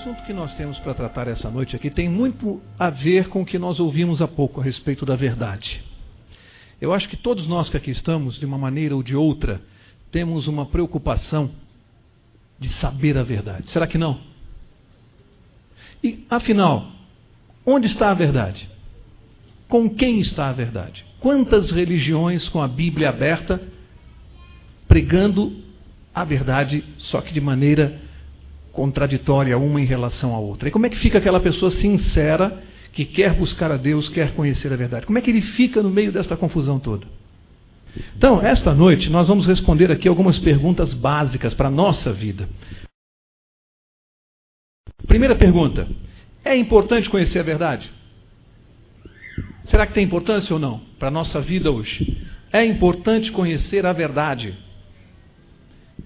assunto que nós temos para tratar essa noite aqui tem muito a ver com o que nós ouvimos há pouco a respeito da verdade. Eu acho que todos nós que aqui estamos, de uma maneira ou de outra, temos uma preocupação de saber a verdade. Será que não? E, afinal, onde está a verdade? Com quem está a verdade? Quantas religiões com a Bíblia aberta pregando a verdade, só que de maneira contraditória uma em relação à outra? E como é que fica aquela pessoa sincera que quer buscar a Deus, quer conhecer a verdade? Como é que ele fica no meio desta confusão toda? Então, esta noite nós vamos responder aqui algumas perguntas básicas para a nossa vida. Primeira pergunta: é importante conhecer a verdade? Será que tem importância ou não para a nossa vida hoje? É importante conhecer a verdade.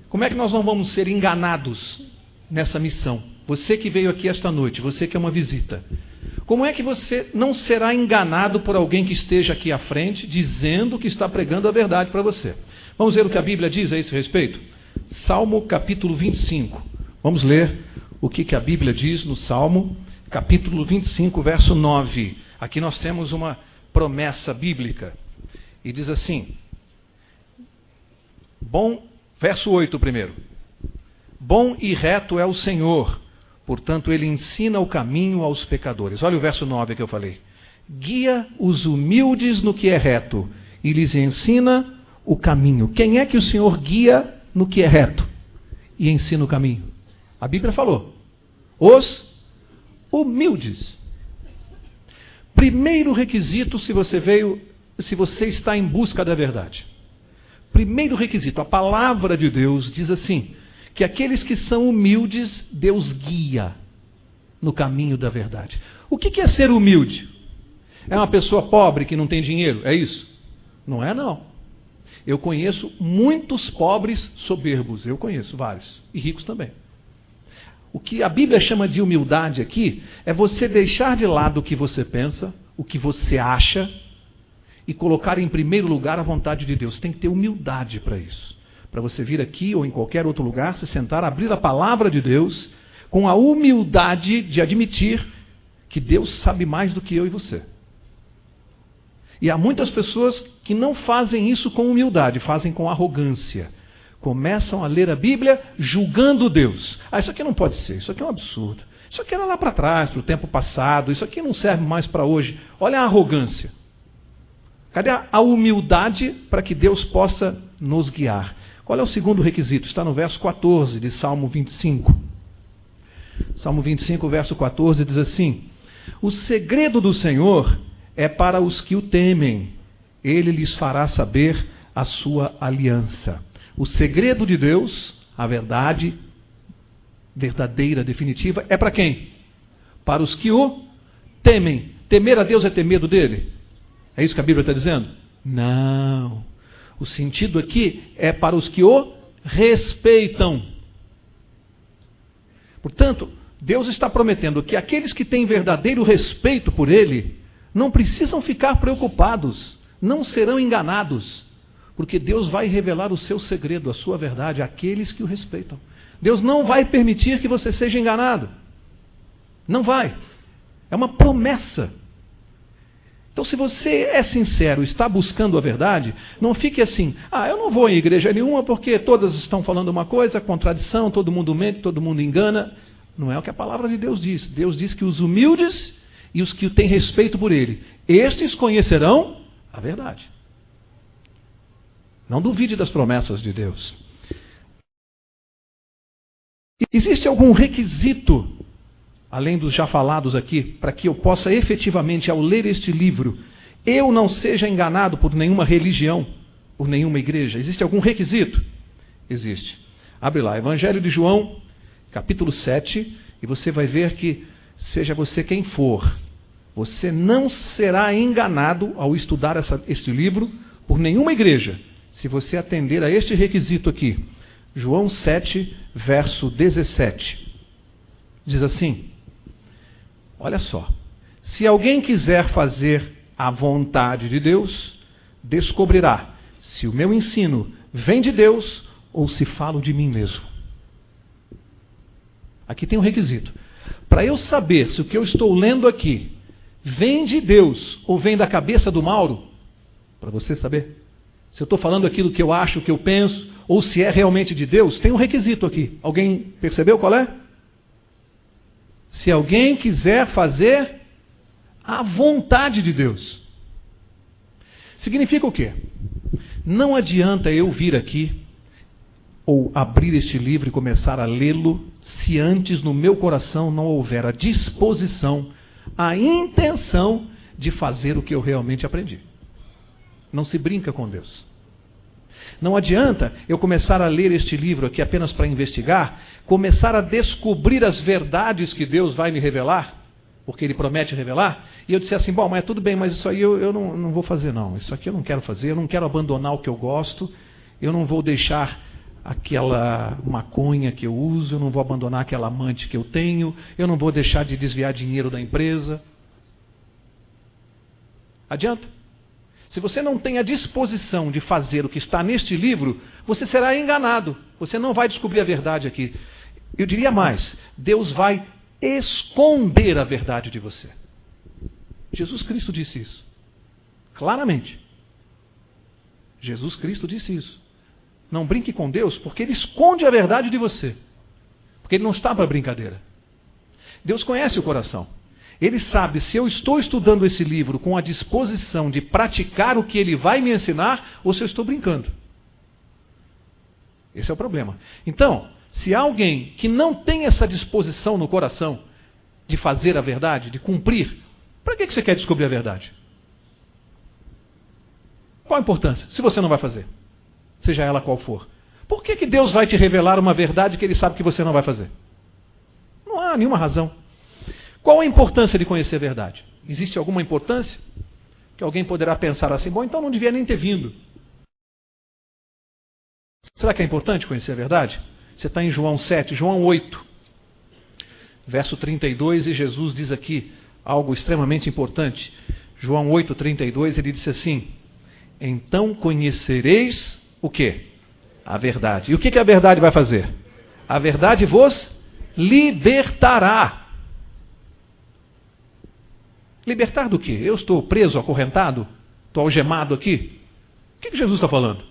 Como é que nós não vamos ser enganados nessa missão? Você que veio aqui esta noite, você que é uma visita, como é que você não será enganado por alguém que esteja aqui à frente, dizendo que está pregando a verdade para você? Vamos ver o que a Bíblia diz a esse respeito? Salmo capítulo 25. Vamos ler o que a Bíblia diz no Salmo capítulo 25, verso 9. Aqui nós temos uma promessa bíblica. E diz assim, verso 8 primeiro. Bom e reto é o Senhor, portanto ele ensina o caminho aos pecadores. Olha o verso 9 que eu falei. Guia os humildes no que é reto e lhes ensina o caminho. Quem é que o Senhor guia no que é reto e ensina o caminho? A Bíblia falou. Os humildes. Primeiro requisito se você está em busca da verdade. Primeiro requisito, a palavra de Deus diz assim, que aqueles que são humildes, Deus guia no caminho da verdade. O que é ser humilde? É uma pessoa pobre que não tem dinheiro? É isso? Não é, não. Eu conheço muitos pobres soberbos, eu conheço vários, e ricos também. O que a Bíblia chama de humildade aqui é você deixar de lado o que você pensa, o que você acha, e colocar em primeiro lugar a vontade de Deus. Tem que ter humildade para isso. Para você vir aqui ou em qualquer outro lugar, se sentar, abrir a palavra de Deus, com a humildade de admitir que Deus sabe mais do que eu e você. E há muitas pessoas que não fazem isso com humildade, fazem com arrogância. Começam a ler a Bíblia julgando Deus. Isso aqui não pode ser, isso aqui é um absurdo. Isso aqui era lá para trás, para o tempo passado, isso aqui não serve mais para hoje. Olha a arrogância. Cadê a humildade para que Deus possa nos guiar? Qual é o segundo requisito? Está no verso 14 de Salmo 25. Salmo 25, verso 14 diz assim: o segredo do Senhor é para os que o temem. Ele lhes fará saber a sua aliança. O segredo de Deus, a verdade verdadeira, definitiva, é para quem? Para os que o temem. Temer a Deus é ter medo dele? É isso que a Bíblia está dizendo? Não. O sentido aqui é para os que o respeitam. Portanto, Deus está prometendo que aqueles que têm verdadeiro respeito por Ele não precisam ficar preocupados, não serão enganados. Porque Deus vai revelar o seu segredo, a sua verdade, àqueles que o respeitam. Deus não vai permitir que você seja enganado. Não vai. É uma promessa. Então, se você é sincero, está buscando a verdade, não fique assim, eu não vou em igreja nenhuma porque todas estão falando uma coisa, contradição, todo mundo mente, todo mundo engana. Não é o que a palavra de Deus diz. Deus diz que os humildes e os que têm respeito por Ele, estes conhecerão a verdade. Não duvide das promessas de Deus. Existe algum requisito, além dos já falados aqui, para que eu possa efetivamente, ao ler este livro, eu não seja enganado por nenhuma religião, por nenhuma igreja? Existe algum requisito? Existe. Abre lá, Evangelho de João, capítulo 7, e você vai ver que, seja você quem for, você não será enganado ao estudar este livro por nenhuma igreja, se você atender a este requisito aqui. João 7, verso 17. Diz assim, olha só, se alguém quiser fazer a vontade de Deus, descobrirá se o meu ensino vem de Deus ou se falo de mim mesmo. Aqui tem um requisito. Para eu saber se o que eu estou lendo aqui vem de Deus ou vem da cabeça do Mauro, para você saber se eu estou falando aquilo que eu acho, que eu penso, ou se é realmente de Deus, tem um requisito aqui. Alguém percebeu qual é? Se alguém quiser fazer a vontade de Deus. Significa o quê? Não adianta eu vir aqui ou abrir este livro e começar a lê-lo se antes no meu coração não houver a disposição, a intenção de fazer o que eu realmente aprendi. Não se brinca com Deus. Não adianta eu começar a ler este livro aqui apenas para investigar, começar a descobrir as verdades que Deus vai me revelar, porque Ele promete revelar, e eu disser assim, bom, mas tudo bem, mas isso aí eu não vou fazer não, isso aqui eu não quero fazer, eu não quero abandonar o que eu gosto, eu não vou deixar aquela maconha que eu uso, eu não vou abandonar aquela amante que eu tenho, eu não vou deixar de desviar dinheiro da empresa. Adianta? Se você não tem a disposição de fazer o que está neste livro, você será enganado. Você não vai descobrir a verdade aqui. Eu diria mais, Deus vai esconder a verdade de você. Jesus Cristo disse isso. Claramente. Jesus Cristo disse isso. Não brinque com Deus, porque Ele esconde a verdade de você. Porque Ele não está para brincadeira. Deus conhece o coração. Ele sabe se eu estou estudando esse livro com a disposição de praticar o que ele vai me ensinar ou se eu estou brincando. Esse é o problema. Então, se há alguém que não tem essa disposição no coração de fazer a verdade, de cumprir, para que você quer descobrir a verdade? Qual a importância? Se você não vai fazer, seja ela qual for. Por que Deus vai te revelar uma verdade que Ele sabe que você não vai fazer? Não há nenhuma razão. Qual a importância de conhecer a verdade? Existe alguma importância? Que alguém poderá pensar assim, bom, então não devia nem ter vindo. Será que é importante conhecer a verdade? Você está em João 7, João 8, verso 32, e Jesus diz aqui algo extremamente importante. João 8, 32, ele disse assim, então conhecereis o quê? A verdade. E o que a verdade vai fazer? A verdade vos libertará. Libertar do quê? Eu estou preso, acorrentado? Estou algemado aqui? O que Jesus está falando?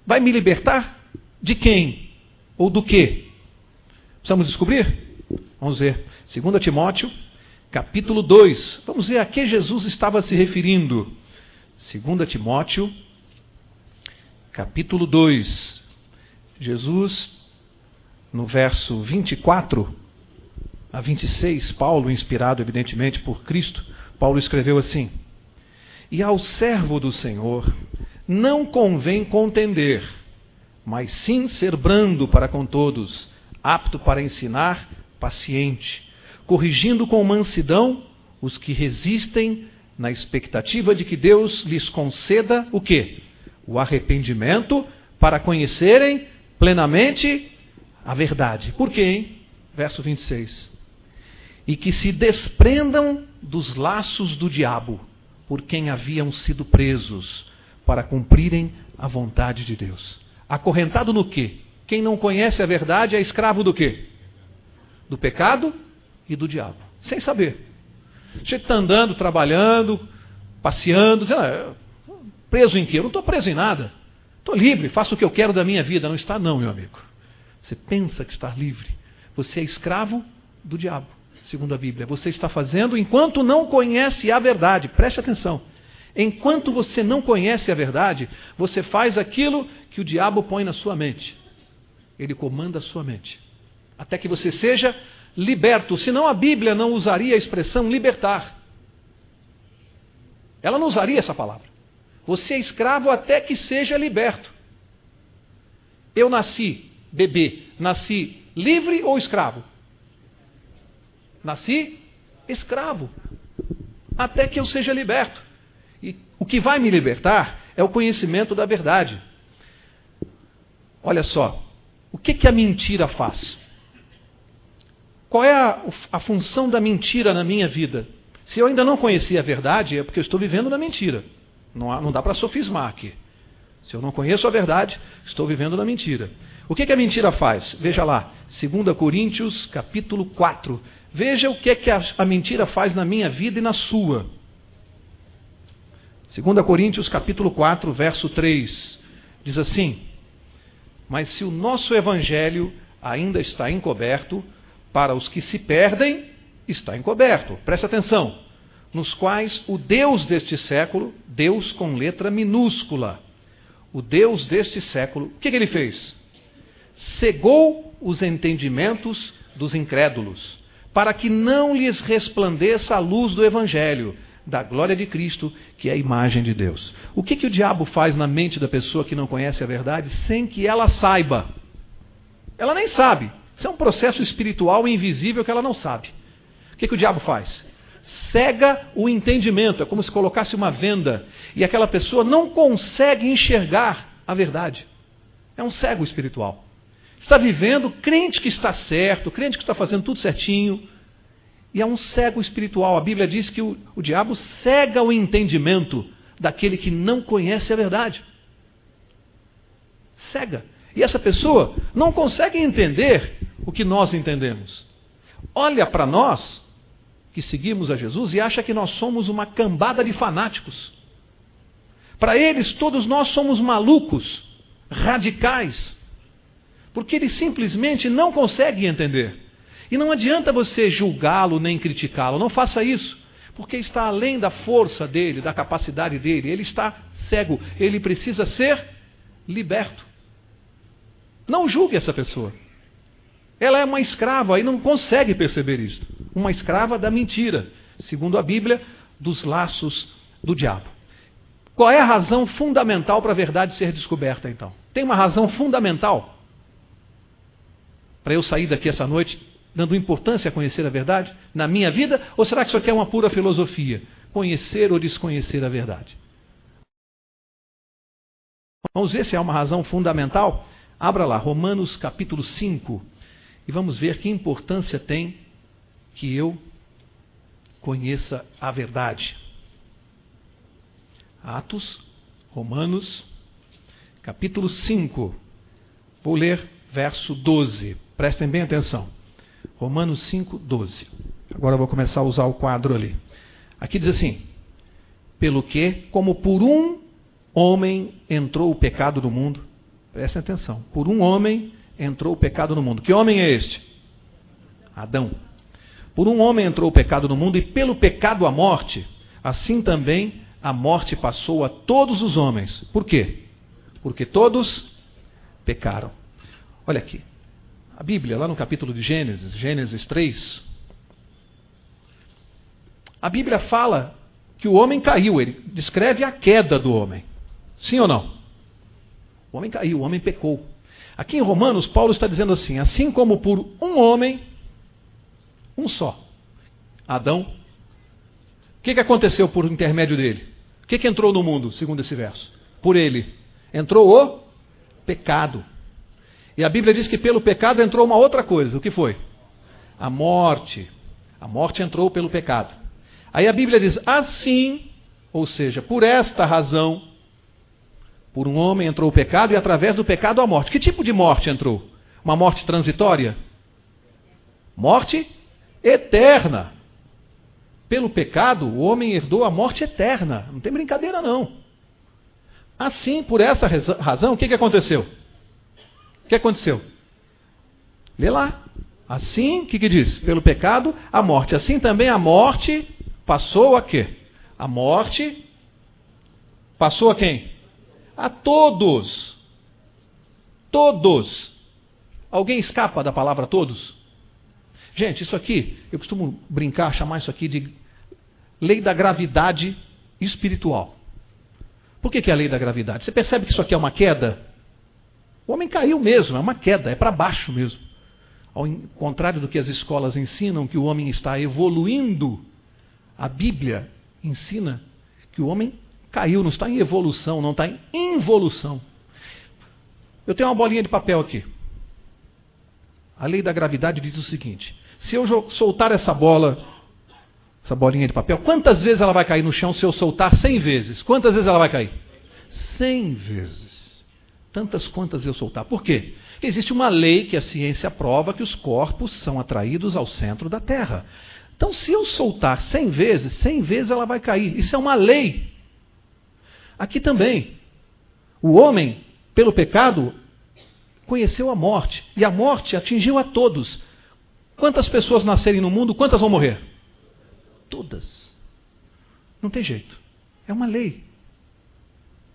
Vai me libertar? De quem? Ou do quê? Precisamos descobrir? Vamos ver. 2 Timóteo, capítulo 2. Vamos ver a que Jesus estava se referindo. 2 Timóteo, capítulo 2. Jesus, no verso 24 a 26, Paulo, inspirado evidentemente por Cristo, Paulo escreveu assim, e ao servo do Senhor não convém contender, mas sim ser brando para com todos, apto para ensinar, paciente, corrigindo com mansidão os que resistem na expectativa de que Deus lhes conceda o quê? O arrependimento para conhecerem plenamente a verdade. Por quê, hein? Verso 26. E que se desprendam dos laços do diabo, por quem haviam sido presos, para cumprirem a vontade de Deus. Acorrentado no quê? Quem não conhece a verdade é escravo do quê? Do pecado e do diabo. Sem saber. Você está andando, trabalhando, passeando, dizendo, preso em quê? Eu não estou preso em nada. Estou livre, faço o que eu quero da minha vida. Não está não, meu amigo. Você pensa que está livre. Você é escravo do diabo, segundo a Bíblia. Você está fazendo enquanto não conhece a verdade. Preste atenção. Enquanto você não conhece a verdade, você faz aquilo que o diabo põe na sua mente. Ele comanda a sua mente. Até que você seja liberto. Senão a Bíblia não usaria a expressão libertar. Ela não usaria essa palavra. Você é escravo até que seja liberto. Eu nasci bebê. Nasci livre ou escravo? Nasci escravo. Até que eu seja liberto. E o que vai me libertar é o conhecimento da verdade. Olha só. O que a mentira faz? Qual é a função da mentira na minha vida? Se eu ainda não conhecia a verdade, é porque eu estou vivendo na mentira. Não dá para sofismar aqui. Se eu não conheço a verdade, estou vivendo na mentira. O que a mentira faz? Veja lá, 2 Coríntios, capítulo 4. Veja o que a mentira faz na minha vida e na sua. 2 Coríntios, capítulo 4, verso 3. Diz assim: mas se o nosso evangelho ainda está encoberto, para os que se perdem, está encoberto. Presta atenção. Nos quais o Deus deste século, Deus com letra minúscula, o Deus deste século, o que ele fez? Cegou os entendimentos dos incrédulos, para que não lhes resplandeça a luz do evangelho, da glória de Cristo, que é a imagem de Deus. O que o diabo faz na mente da pessoa que não conhece a verdade sem que ela saiba? Ela nem sabe. Isso é um processo espiritual invisível que ela não sabe. O que o diabo faz? Cega o entendimento. É como se colocasse uma venda e aquela pessoa não consegue enxergar a verdade. É um cego espiritual. Está vivendo, crente que está certo, crente que está fazendo tudo certinho, e é um cego espiritual. A Bíblia diz que o diabo cega o entendimento daquele que não conhece a verdade. Cega. E essa pessoa não consegue entender o que nós entendemos. Olha para nós, que seguimos a Jesus, e acha que nós somos uma cambada de fanáticos. Para eles, todos nós somos malucos, radicais, porque eles simplesmente não conseguem entender. E não adianta você julgá-lo nem criticá-lo, não faça isso, porque está além da força dele, da capacidade dele. Ele está cego, ele precisa ser liberto. Não julgue essa pessoa. Ela é uma escrava e não consegue perceber isso. Uma escrava da mentira, segundo a Bíblia, dos laços do diabo. Qual é a razão fundamental para a verdade ser descoberta, então? Tem uma razão fundamental para eu sair daqui essa noite dando importância a conhecer a verdade na minha vida? Ou será que isso aqui é uma pura filosofia? Conhecer ou desconhecer a verdade? Vamos ver se há uma razão fundamental? Abra lá, Romanos capítulo 5, e vamos ver que importância tem que eu conheça a verdade. Atos, Romanos, capítulo 5. Vou ler verso 12. Prestem bem atenção. Romanos 5, 12. Agora eu vou começar a usar o quadro ali. Aqui diz assim: pelo que, como por um homem entrou o pecado no mundo. Prestem atenção. Por um homem entrou o pecado no mundo. Que homem é este? Adão. Por um homem entrou o pecado no mundo, e pelo pecado a morte, assim também a morte passou a todos os homens. Por quê? Porque todos pecaram. Olha aqui. A Bíblia, lá no capítulo de Gênesis, Gênesis 3, a Bíblia fala que o homem caiu. Ele descreve a queda do homem. Sim ou não? O homem caiu, o homem pecou. Aqui em Romanos, Paulo está dizendo assim: assim como por um homem, um só, Adão, o que aconteceu por intermédio dele? O que entrou no mundo, segundo esse verso? Por ele entrou o pecado. E a Bíblia diz que pelo pecado entrou uma outra coisa. O que foi? A morte. A morte entrou pelo pecado. Aí a Bíblia diz assim, ou seja, por esta razão, por um homem entrou o pecado, e através do pecado a morte. Que tipo de morte entrou? Uma morte transitória? Morte eterna. Pelo pecado, o homem herdou a morte eterna. Não tem brincadeira, não. Assim, por essa razão, o que aconteceu? O que aconteceu? Lê lá. Assim, o que diz? Pelo pecado, a morte. Assim também a morte passou a quê? A morte passou a quem? A todos. Todos. Alguém escapa da palavra todos? Gente, isso aqui, eu costumo brincar, chamar isso aqui de lei da gravidade espiritual. Por que é a lei da gravidade? Você percebe que isso aqui é uma queda? O homem caiu mesmo, é uma queda, é para baixo mesmo. Ao contrário do que as escolas ensinam, que o homem está evoluindo, a Bíblia ensina que o homem caiu, não está em evolução, não está em involução. Eu tenho uma bolinha de papel aqui. A lei da gravidade diz o seguinte: se eu soltar essa bolinha de papel, quantas vezes ela vai cair no chão se eu soltar 100 vezes? Quantas vezes ela vai cair? 100 vezes. Tantas quantas eu soltar. Por quê? Existe uma lei que a ciência prova que os corpos são atraídos ao centro da Terra. Então, se eu soltar 100 vezes ela vai cair. Isso é uma lei. Aqui também. O homem, pelo pecado, conheceu a morte. E a morte atingiu a todos. Quantas pessoas nascerem no mundo, quantas vão morrer? Todas. Não tem jeito. É uma lei.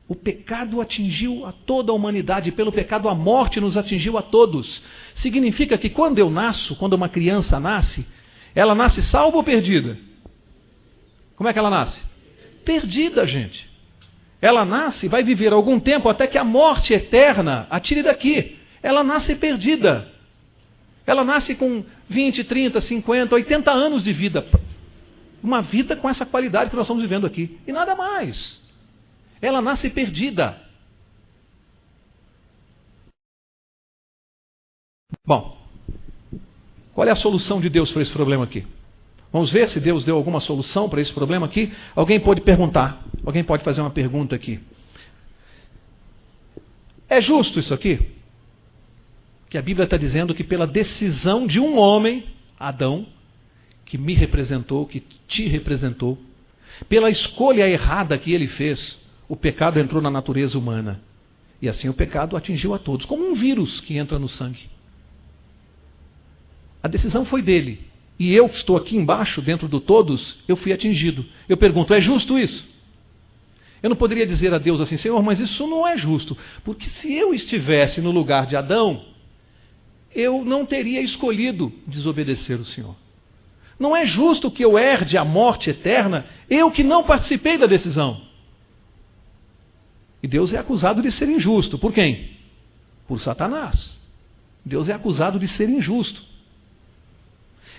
O pecado atingiu a toda a humanidade. Pelo pecado, a morte nos atingiu a todos. Significa que quando eu nasço, quando uma criança nasce, ela nasce salva ou perdida? Como é que ela nasce? Perdida, gente. Ela nasce e vai viver algum tempo até que a morte eterna a tire daqui. Ela nasce perdida. Ela nasce com 20, 30, 50, 80 anos de vida. Uma vida com essa qualidade que nós estamos vivendo aqui. E nada mais. Ela nasce perdida. Bom, qual é a solução de Deus para esse problema aqui? Vamos ver se Deus deu alguma solução para esse problema aqui. Alguém pode perguntar, alguém pode fazer uma pergunta aqui. É justo isso aqui? Que a Bíblia está dizendo que pela decisão de um homem, Adão, que me representou, que te representou, pela escolha errada que ele fez, o pecado entrou na natureza humana. E assim o pecado atingiu a todos, como um vírus que entra no sangue. A decisão foi dele. E eu que estou aqui embaixo, dentro do todos, eu fui atingido. Eu pergunto, é justo isso? Eu não poderia dizer a Deus assim, Senhor, mas isso não é justo. Porque se eu estivesse no lugar de Adão, eu não teria escolhido desobedecer o Senhor. Não é justo que eu herde a morte eterna, eu que não participei da decisão. E Deus é acusado de ser injusto. Por quem? Por Satanás. Deus é acusado de ser injusto.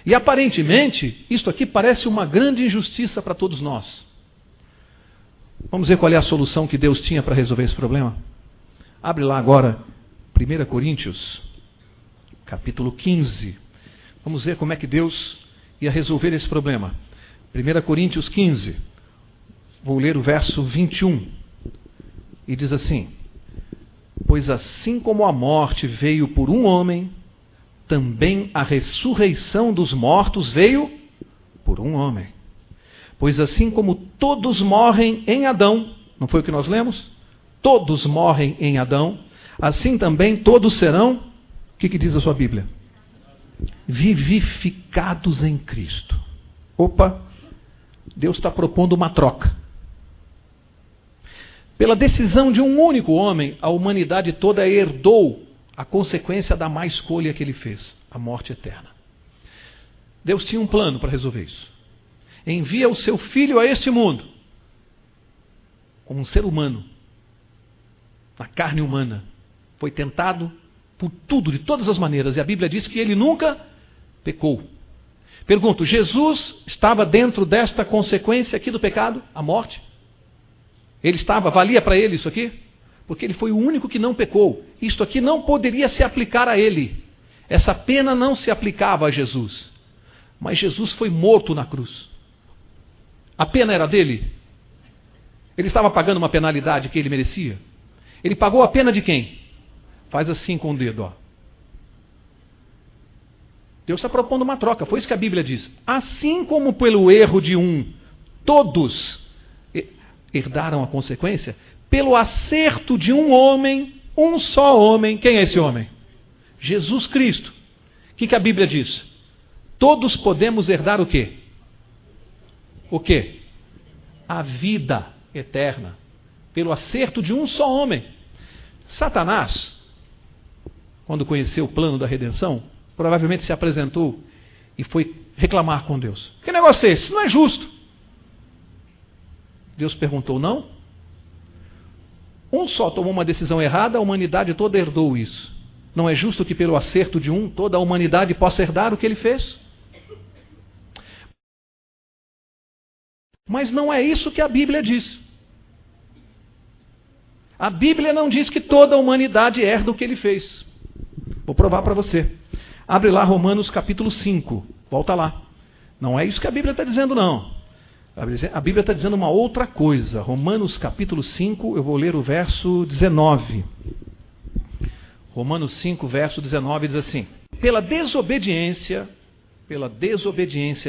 E aparentemente, isto aqui parece uma grande injustiça para todos nós. Vamos ver qual é a solução que Deus tinha para resolver esse problema? Abre lá agora, 1 Coríntios, capítulo 15. Vamos ver como é que Deus ia resolver esse problema. 1 Coríntios 15. Vou ler o verso 21. E diz assim: pois assim como a morte veio por um homem, também a ressurreição dos mortos veio por um homem. Pois assim como todos morrem em Adão, não foi o que nós lemos? Todos morrem em Adão, assim também todos serão, o que diz a sua Bíblia? Vivificados em Cristo. Opa, Deus está propondo uma troca. Pela decisão de um único homem, a humanidade toda herdou a consequência da má escolha que ele fez, a morte eterna. Deus tinha um plano para resolver isso. Envia o seu filho a este mundo, como um ser humano, na carne humana. Foi tentado por tudo, de todas as maneiras, e a Bíblia diz que ele nunca pecou. Pergunto, Jesus estava dentro desta consequência aqui do pecado, a morte? Ele estava, valia para ele isso aqui? Porque ele foi o único que não pecou. Isto aqui não poderia se aplicar a ele. Essa pena não se aplicava a Jesus. Mas Jesus foi morto na cruz. A pena era dele? Ele estava pagando uma penalidade que ele merecia? Ele pagou a pena de quem? Faz assim com o dedo, ó. Deus está propondo uma troca. Foi isso que a Bíblia diz. Assim como pelo erro de um, todos herdaram a consequência, pelo acerto de um homem, um só homem. Quem é esse homem? Jesus Cristo. O que a Bíblia diz? Todos podemos herdar o quê? O quê? A vida eterna. Pelo acerto de um só homem. Satanás, quando conheceu o plano da redenção, provavelmente se apresentou e foi reclamar com Deus. Que negócio é esse? Isso não é justo. Deus perguntou, não? Um só tomou uma decisão errada, a humanidade toda herdou isso. Não é justo que pelo acerto de um, toda a humanidade possa herdar o que ele fez? Mas não é isso que a Bíblia diz. A Bíblia não diz que toda a humanidade herda o que ele fez. Vou provar para você. Abre lá Romanos capítulo 5. Volta lá. Não é isso que a Bíblia está dizendo, não. A Bíblia está dizendo uma outra coisa. Romanos capítulo 5, eu vou ler o verso 19. Romanos 5, verso 19 diz assim: pela desobediência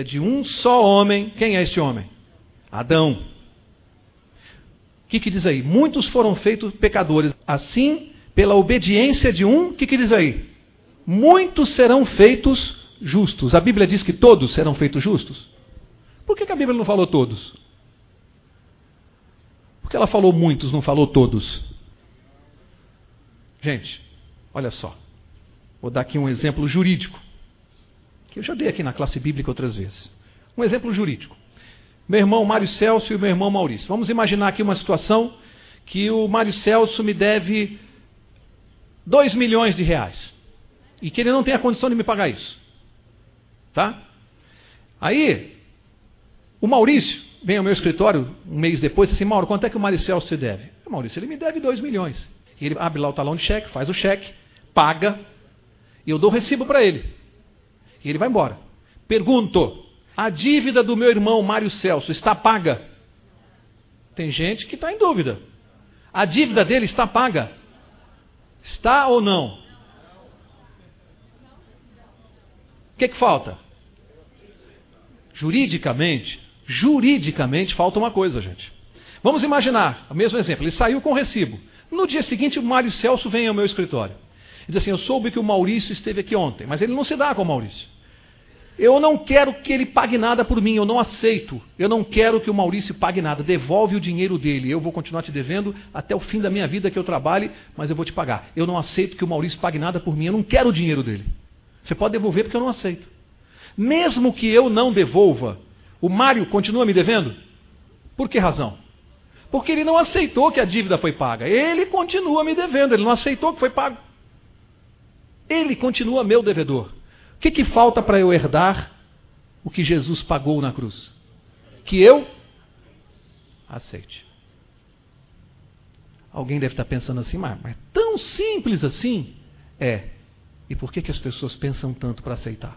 de um só homem, quem é este homem? Adão. O que diz aí? Muitos foram feitos pecadores. Assim, pela obediência de um, o que diz aí? Muitos serão feitos justos. A Bíblia diz que todos serão feitos justos? Por que a Bíblia não falou todos? Porque ela falou muitos, não falou todos. Gente, olha só. Vou dar aqui um exemplo jurídico, que eu já dei aqui na classe bíblica outras vezes. Um exemplo jurídico. Meu irmão Mário Celso e o meu irmão Maurício. Vamos imaginar aqui uma situação que o Mário Celso me deve 2 milhões de reais. E que ele não tem a condição de me pagar isso. Tá? Aí, o Maurício vem ao meu escritório um mês depois e diz assim: Mauro, quanto é que o Mário Celso se deve? Maurício, ele me deve 2 milhões. E ele abre lá o talão de cheque, faz o cheque, paga, e eu dou o recibo para ele. E ele vai embora. Pergunto: a dívida do meu irmão Mário Celso está paga? Tem gente que está em dúvida. A dívida dele está paga? Está ou não? O que falta? Juridicamente falta uma coisa, gente. Vamos imaginar, o mesmo exemplo, ele saiu com o recibo. No dia seguinte, o Mário Celso vem ao meu escritório. E diz assim: eu soube que o Maurício esteve aqui ontem, mas ele não se dá com o Maurício. Eu não quero que ele pague nada por mim, eu não aceito. Eu não quero que o Maurício pague nada. Devolve o dinheiro dele. Eu vou continuar te devendo até o fim da minha vida que eu trabalhe, mas eu vou te pagar. Eu não aceito que o Maurício pague nada por mim. Eu não quero o dinheiro dele. Você pode devolver porque eu não aceito. Mesmo que eu não devolva, o Mário continua me devendo? Por que razão? Porque ele não aceitou que a dívida foi paga. Ele continua me devendo. Ele não aceitou que foi pago. Ele continua meu devedor. O que falta para eu herdar o que Jesus pagou na cruz? Que eu aceite. Alguém deve estar pensando assim: mas é tão simples assim? É. E por que as pessoas pensam tanto para aceitar?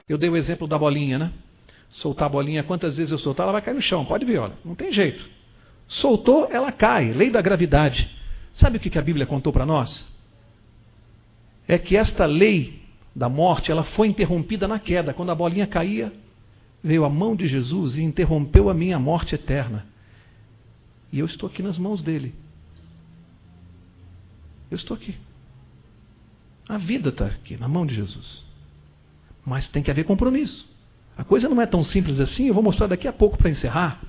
Eu dei o exemplo da bolinha, né? Soltar a bolinha, quantas vezes eu soltar, ela vai cair no chão. Pode ver, olha, não tem jeito. Soltou, ela cai. Lei da gravidade. Sabe o que a Bíblia contou para nós? É que esta lei da morte, ela foi interrompida na queda. Quando a bolinha caía, veio a mão de Jesus e interrompeu a minha morte eterna. E eu estou aqui nas mãos dele. Eu estou aqui. A vida está aqui, na mão de Jesus. Mas tem que haver compromisso. A coisa não é tão simples assim. Eu vou mostrar daqui a pouco para encerrar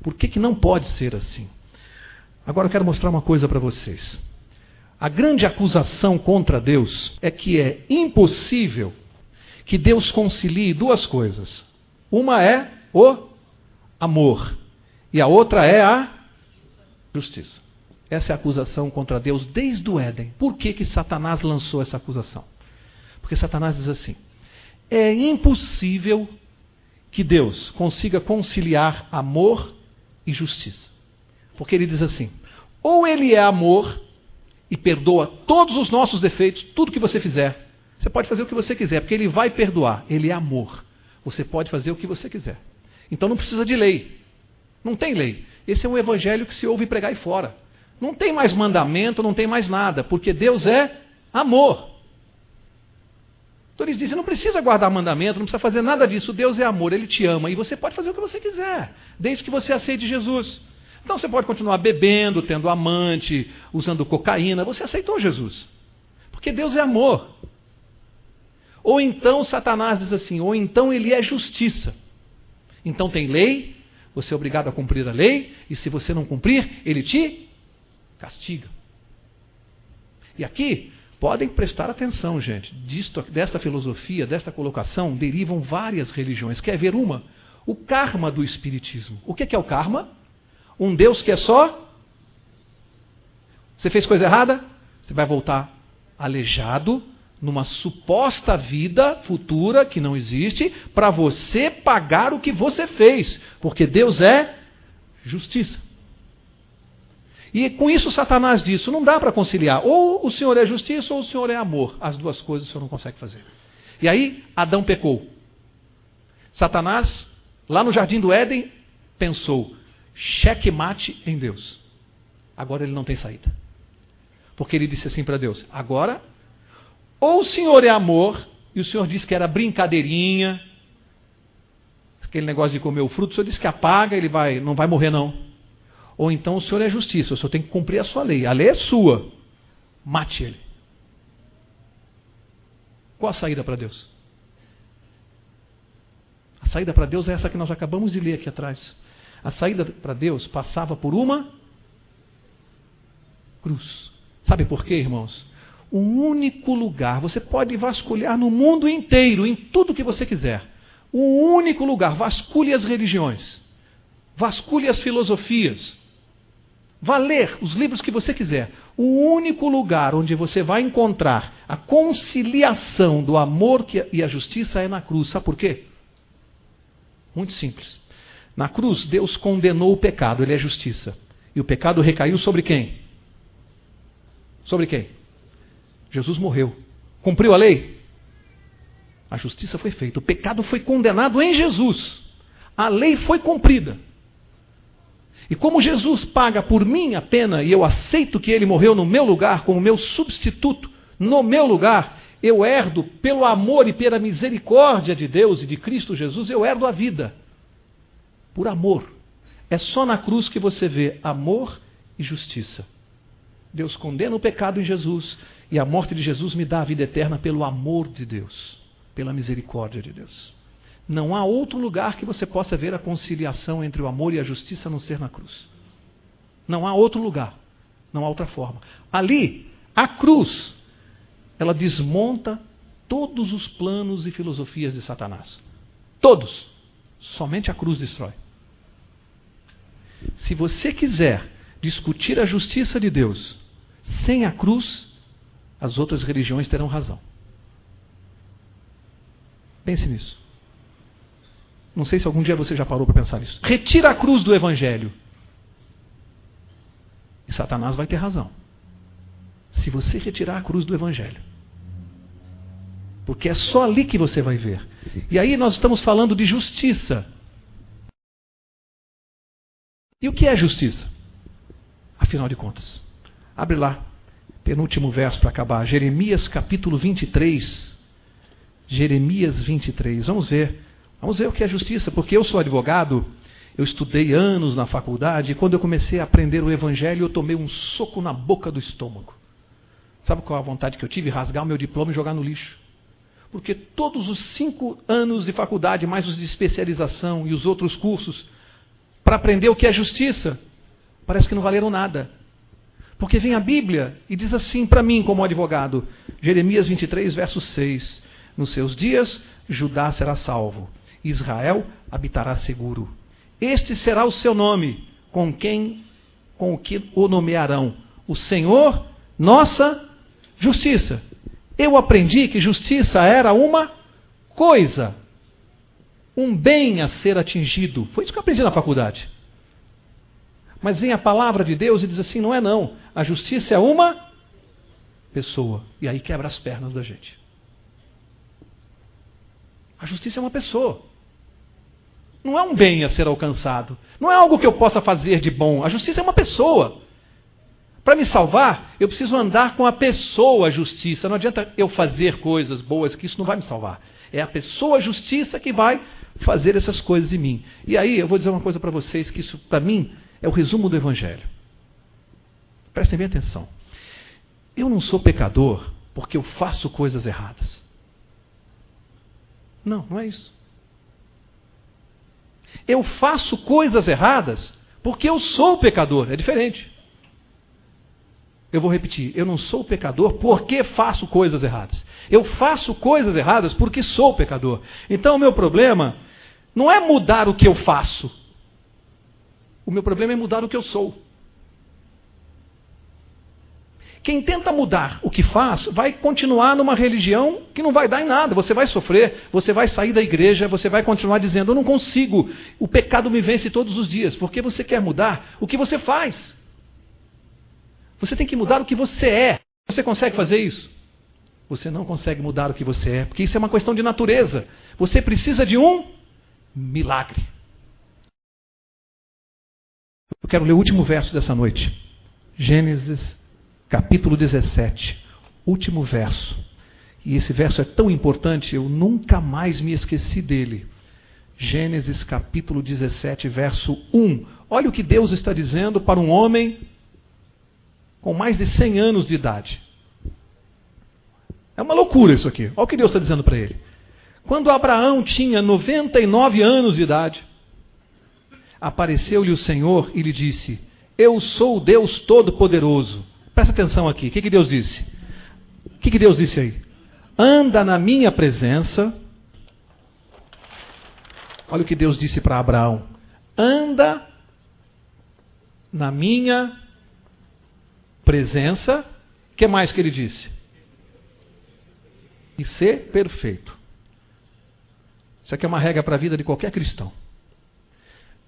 por que não pode ser assim. Agora eu quero mostrar uma coisa para vocês. A grande acusação contra Deus é que é impossível que Deus concilie duas coisas. Uma é o amor e a outra é a justiça. Essa é a acusação contra Deus desde o Éden. Por que Satanás lançou essa acusação? Porque Satanás diz assim: é impossível que Deus consiga conciliar amor e justiça. Porque ele diz assim: ou ele é amor e perdoa todos os nossos defeitos, tudo que você fizer. Você pode fazer o que você quiser, porque ele vai perdoar. Ele é amor. Você pode fazer o que você quiser. Então não precisa de lei. Não tem lei. Esse é um evangelho que se ouve pregar aí fora. Não tem mais mandamento, não tem mais nada, porque Deus é amor. Então eles dizem: não precisa guardar mandamento, não precisa fazer nada disso. Deus é amor, Ele te ama e você pode fazer o que você quiser, desde que você aceite Jesus. Então você pode continuar bebendo, tendo amante, usando cocaína. Você aceitou Jesus. Porque Deus é amor. Ou então Satanás diz assim: ou então ele é justiça. Então tem lei, você é obrigado a cumprir a lei, e se você não cumprir, ele te castiga. E aqui, podem prestar atenção, gente. Desta filosofia, desta colocação, derivam várias religiões. Quer ver uma? O karma do espiritismo. O que é o karma? Um Deus que é só... Você fez coisa errada? Você vai voltar aleijado numa suposta vida futura que não existe para você pagar o que você fez. Porque Deus é justiça. E com isso Satanás diz: não dá para conciliar. Ou o Senhor é justiça ou o Senhor é amor. As duas coisas o Senhor não consegue fazer. E aí Adão pecou. Satanás, lá no Jardim do Éden, pensou: checkmate em Deus. Agora ele não tem saída. Porque ele disse assim para Deus: agora, ou o Senhor é amor, e o Senhor disse que era brincadeirinha, aquele negócio de comer o fruto, o Senhor disse que apaga, ele não vai morrer não. Ou então o Senhor é justiça, o Senhor tem que cumprir a sua lei. A lei é sua. Mate ele. Qual a saída para Deus? A saída para Deus é essa que nós acabamos de ler aqui atrás. A saída para Deus passava por uma cruz. Sabe por quê, irmãos? O único lugar, você pode vasculhar no mundo inteiro, em tudo que você quiser. O único lugar, vasculhe as religiões, vasculhe as filosofias, vá ler os livros que você quiser. O único lugar onde você vai encontrar a conciliação do amor e a justiça é na cruz. Sabe por quê? Muito simples. Na cruz, Deus condenou o pecado, ele é justiça. E o pecado recaiu sobre quem? Sobre quem? Jesus morreu. Cumpriu a lei? A justiça foi feita. O pecado foi condenado em Jesus. A lei foi cumprida. E como Jesus paga por mim a pena e eu aceito que ele morreu no meu lugar, como meu substituto, no meu lugar, eu herdo, pelo amor e pela misericórdia de Deus e de Cristo Jesus, eu herdo a vida. Por amor. É só na cruz que você vê amor e justiça. Deus condena o pecado em Jesus e a morte de Jesus me dá a vida eterna pelo amor de Deus, pela misericórdia de Deus. Não há outro lugar que você possa ver a conciliação entre o amor e a justiça a não ser na cruz. Não há outro lugar, não há outra forma. Ali, a cruz, ela desmonta todos os planos e filosofias de Satanás. Todos. Somente a cruz destrói. Se você quiser discutir a justiça de Deus sem a cruz, as outras religiões terão razão. Pense nisso. Não sei se algum dia você já parou para pensar nisso. Retira a cruz do Evangelho. E Satanás vai ter razão. Se você retirar a cruz do Evangelho. Porque é só ali que você vai ver. E aí nós estamos falando de justiça. E o que é justiça? Afinal de contas. Abre lá, penúltimo verso para acabar. Jeremias capítulo 23. Jeremias 23. Vamos ver o que é justiça. Porque eu sou advogado, eu estudei anos na faculdade, e quando eu comecei a aprender o Evangelho, eu tomei um soco na boca do estômago. Sabe qual a vontade que eu tive? Rasgar o meu diploma e jogar no lixo. Porque todos os 5 anos de faculdade, mais os de especialização e os outros cursos, para aprender o que é justiça, parece que não valeram nada. Porque vem a Bíblia e diz assim para mim, como advogado, Jeremias 23, verso 6, nos seus dias Judá será salvo, Israel habitará seguro. Este será o seu nome, com o que o nomearão, o Senhor, nossa justiça. Eu aprendi que justiça era uma coisa, um bem a ser atingido. Foi isso que eu aprendi na faculdade. Mas vem a palavra de Deus e diz assim, não é não. A justiça é uma pessoa. E aí quebra as pernas da gente. A justiça é uma pessoa. Não é um bem a ser alcançado. Não é algo que eu possa fazer de bom. A justiça é uma pessoa. Para me salvar, eu preciso andar com a pessoa justiça. Não adianta eu fazer coisas boas, que isso não vai me salvar. É a pessoa justiça que vai fazer essas coisas em mim. E aí eu vou dizer uma coisa para vocês, que isso para mim é o resumo do Evangelho. Prestem bem atenção. Eu não sou pecador porque eu faço coisas erradas. Não, não é isso. Eu faço coisas erradas porque eu sou pecador. É diferente. Eu vou repetir. Eu não sou pecador porque faço coisas erradas. Eu faço coisas erradas porque sou pecador. Então o meu problema não é mudar o que eu faço. O meu problema é mudar o que eu sou. Quem tenta mudar o que faz, vai continuar numa religião que não vai dar em nada. Você vai sofrer, você vai sair da igreja, você vai continuar dizendo, eu não consigo, o pecado me vence todos os dias. Porque você quer mudar o que você faz. Você tem que mudar o que você é. Você consegue fazer isso? Você não consegue mudar o que você é, porque isso é uma questão de natureza. Você precisa de um milagre. Eu quero ler o último verso dessa noite. Gênesis, capítulo 17. Último verso. E esse verso é tão importante, eu nunca mais me esqueci dele. Gênesis, capítulo 17, verso 1. Olha o que Deus está dizendo para um homem com mais de 100 anos de idade. É uma loucura isso aqui. Olha o que Deus está dizendo para ele. Quando Abraão tinha 99 anos de idade, apareceu-lhe o Senhor e lhe disse: eu sou o Deus Todo-Poderoso. Presta atenção aqui. O que Deus disse? O que Deus disse aí? Anda na minha presença. Olha o que Deus disse para Abraão. Anda na minha presença. O que mais que ele disse? E ser perfeito. Isso aqui é uma regra para a vida de qualquer cristão.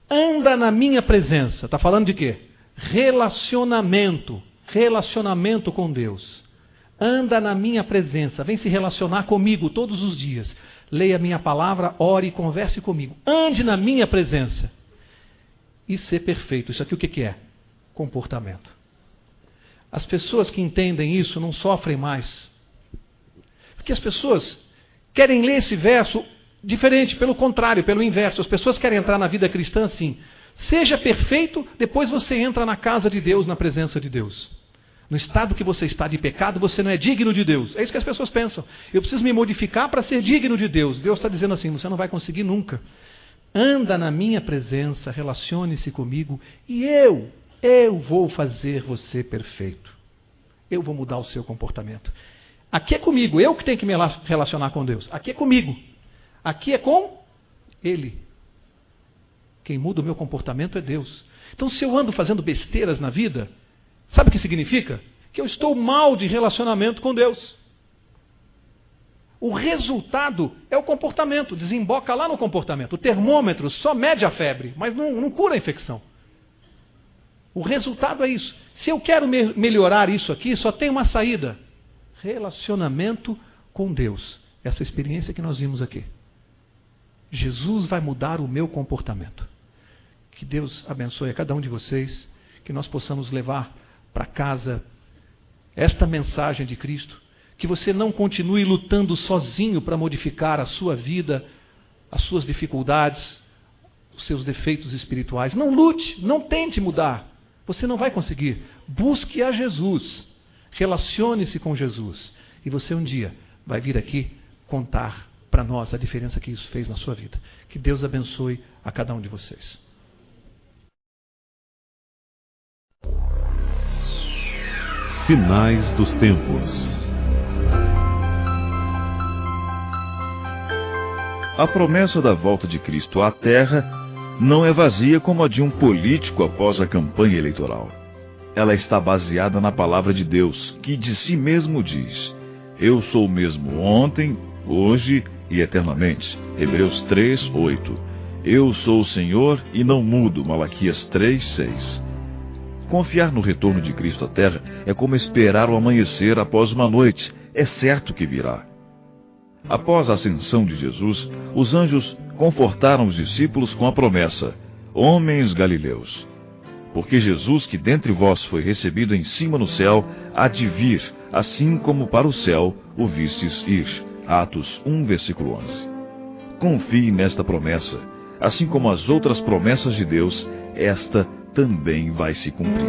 Anda na minha presença. Está falando de quê? Relacionamento. Relacionamento com Deus. Anda na minha presença. Vem se relacionar comigo todos os dias. Leia a minha palavra, ore e converse comigo. Ande na minha presença. E ser perfeito. Isso aqui o que é? Comportamento. As pessoas que entendem isso não sofrem mais. Porque as pessoas querem ler esse verso diferente, pelo contrário, pelo inverso. As pessoas querem entrar na vida cristã assim. Seja perfeito, depois você entra na casa de Deus, na presença de Deus. No estado que você está de pecado, você não é digno de Deus. É isso que as pessoas pensam. Eu preciso me modificar para ser digno de Deus. Deus está dizendo assim, você não vai conseguir nunca. Anda na minha presença, relacione-se comigo e eu vou fazer você perfeito. Eu vou mudar o seu comportamento. Aqui é comigo, eu que tenho que me relacionar com Deus. Aqui é comigo. Aqui é com Ele. Quem muda o meu comportamento é Deus. Então, se eu ando fazendo besteiras na vida, sabe o que significa? Que eu estou mal de relacionamento com Deus. O resultado é o comportamento, desemboca lá no comportamento. O termômetro só mede a febre, mas não cura a infecção. O resultado é isso. Se eu quero melhorar isso aqui, só tem uma saída. Relacionamento com Deus. Essa experiência que nós vimos aqui. Jesus vai mudar o meu comportamento. Que Deus abençoe a cada um de vocês, que nós possamos levar para casa esta mensagem de Cristo, que você não continue lutando sozinho para modificar a sua vida, as suas dificuldades, os seus defeitos espirituais. Não lute, não tente mudar. Você não vai conseguir. Busque a Jesus. Relacione-se com Jesus. E você um dia vai vir aqui contar para nós a diferença que isso fez na sua vida. Que Deus abençoe a cada um de vocês. Sinais dos tempos. A promessa da volta de Cristo à Terra não é vazia como a de um político após a campanha eleitoral. Ela está baseada na palavra de Deus, que de si mesmo diz: eu sou o mesmo ontem, hoje e eternamente. Hebreus 3:8. Eu sou o Senhor e não mudo. Malaquias 3:6. Confiar no retorno de Cristo à Terra é como esperar o amanhecer após uma noite. É certo que virá. Após a ascensão de Jesus, os anjos confortaram os discípulos com a promessa: homens galileus, porque Jesus, que dentre vós foi recebido em cima no céu, há de vir, assim como para o céu o vistes ir. Atos 1, versículo 11. Confie nesta promessa. Assim como as outras promessas de Deus, esta também vai se cumprir.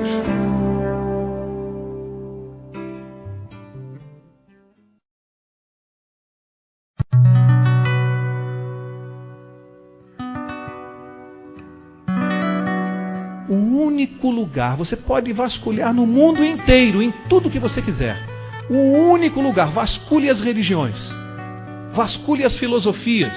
O único lugar, você pode vasculhar no mundo inteiro, em tudo que você quiser. O único lugar, vasculhe as religiões, vasculhe as filosofias,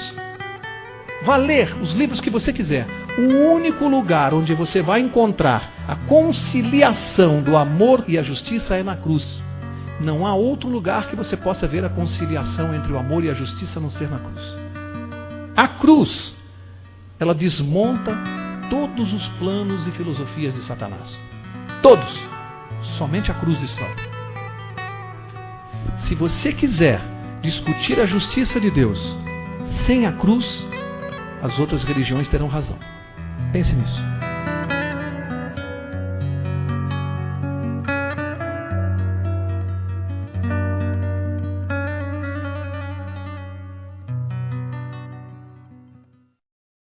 vá ler os livros que você quiser. O único lugar onde você vai encontrar a conciliação do amor e a justiça é na cruz. Não há outro lugar que você possa ver a conciliação entre o amor e a justiça a não ser na cruz. A cruz, ela desmonta todos os planos e filosofias de Satanás. Todos. Somente a cruz destrói. Se você quiser discutir a justiça de Deus sem a cruz as outras religiões terão razão. Pense nisso.